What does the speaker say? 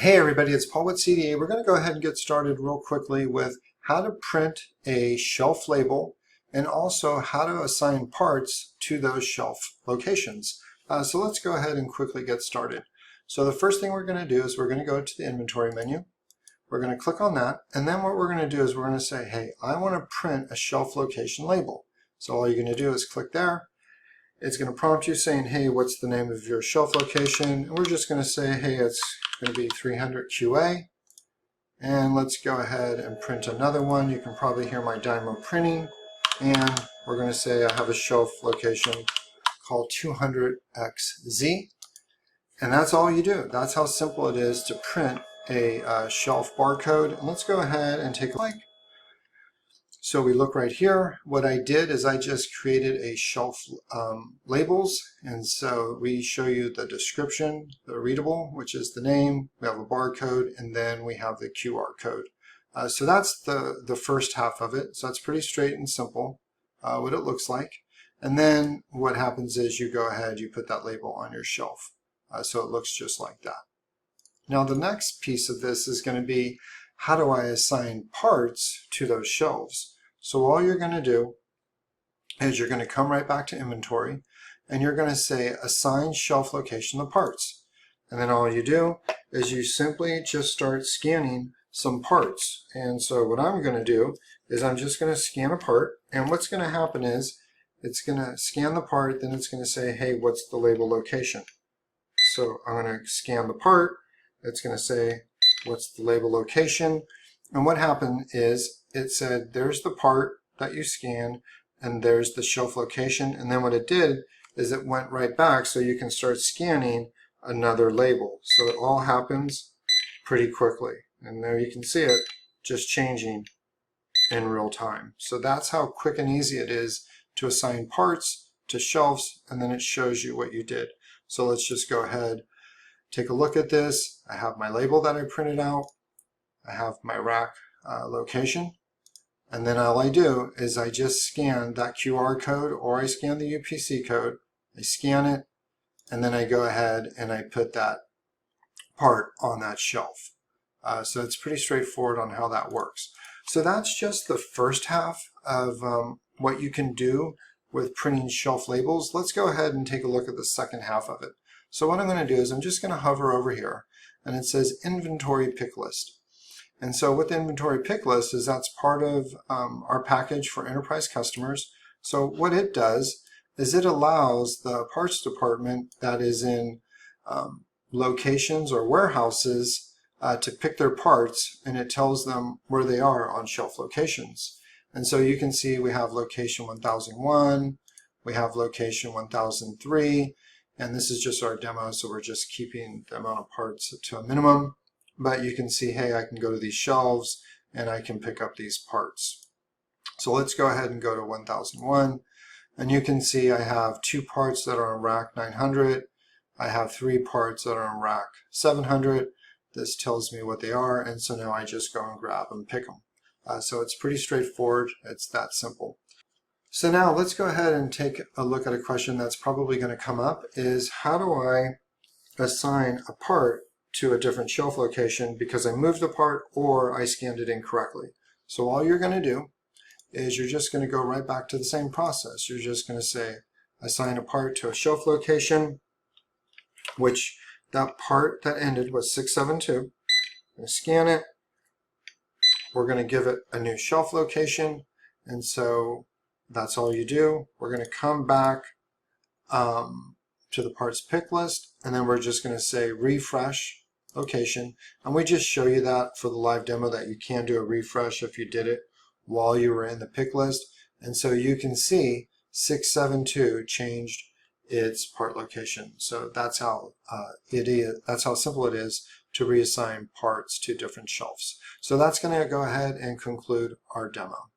Hey everybody, it's Paul with CDA. We're going to go ahead and get started real quickly with how to print a shelf label and also how to assign parts to those shelf locations. So let's go ahead and quickly get started. So the first thing we're going to do is we're going to go to the inventory menu. We're going to click on that, and then what we're going to do is we're going to say, hey, I want to print a shelf location label. So all you're going to do is click there. It's going to prompt you saying, hey, what's the name of your shelf location? And we're just going to say, hey, it's going to be 300 QA. And let's go ahead and print another one. You can probably hear my Dymo printing. And we're going to say I have a shelf location called 200XZ. And that's all you do. That's how simple it is to print a shelf barcode. And let's go ahead and take a look. So we look right here. What I did is I just created a shelf labels, and so we show you the description, the readable, which is the name, we have a barcode, and then we have the QR code. So that's the first half of it. So it's pretty straight and simple, what it looks like. And then what happens is you go ahead, you put that label on your shelf. So it looks just like that. Now the next piece of this is going to be, how do I assign parts to those shelves? So all you're going to do is you're going to come right back to inventory, and you're going to say assign shelf location to parts. And then all you do is you simply just start scanning some parts. And so what I'm going to do is I'm just going to scan a part, and what's going to happen is it's going to scan the part, then it's going to say, hey, what's the label location? So I'm going to scan the part, it's going to say, what's the label location? And what happened is it said there's the part that you scanned and there's the shelf location, and then what it did is it went right back so you can start scanning another label. So it all happens pretty quickly, and there you can see it just changing in real time. So that's how quick and easy it is to assign parts to shelves, and then it shows you what you did. So let's just go ahead, take a look at this. I have my label that I printed out. I have my rack location, and then all I do is I just scan that QR code, or I scan the UPC code. I scan it, and then I go ahead and I put that part on that shelf. So it's pretty straightforward on how that works. So that's just the first half of what you can do with printing shelf labels. Let's go ahead and take a look at the second half of it. So what I'm going to do is I'm just going to hover over here, and it says inventory pick list. And so what the inventory pick list is, that's part of our package for enterprise customers. So what it does is it allows the parts department that is in locations or warehouses to pick their parts, and it tells them where they are on shelf locations. And so you can see we have location 1001, we have location 1003, and this is just our demo, so we're just keeping the amount of parts to a minimum. But you can see, hey, I can go to these shelves and I can pick up these parts. So let's go ahead and go to 1001, and you can see I have 2 parts that are on rack 900. I have 3 parts that are on rack 700. This tells me what they are, and so now I just go and grab and pick them. So it's pretty straightforward. It's that simple. So now let's go ahead and take a look at a question that's probably going to come up, is how do I assign a part to a different shelf location because I moved the part or I scanned it incorrectly? So all you're going to do is you're just going to go right back to the same process. You're just going to say assign a part to a shelf location, which that part that ended was 672. I'm going to scan it. We're going to give it a new shelf location, and so that's all you do. We're going to come back to the parts pick list, and then we're just going to say refresh location, and we just show you that for the live demo that you can do a refresh if you did it while you were in the pick list. And so you can see 672 changed its part location. So that's how it is. That's how simple it is to reassign parts to different shelves. So that's going to go ahead and conclude our demo.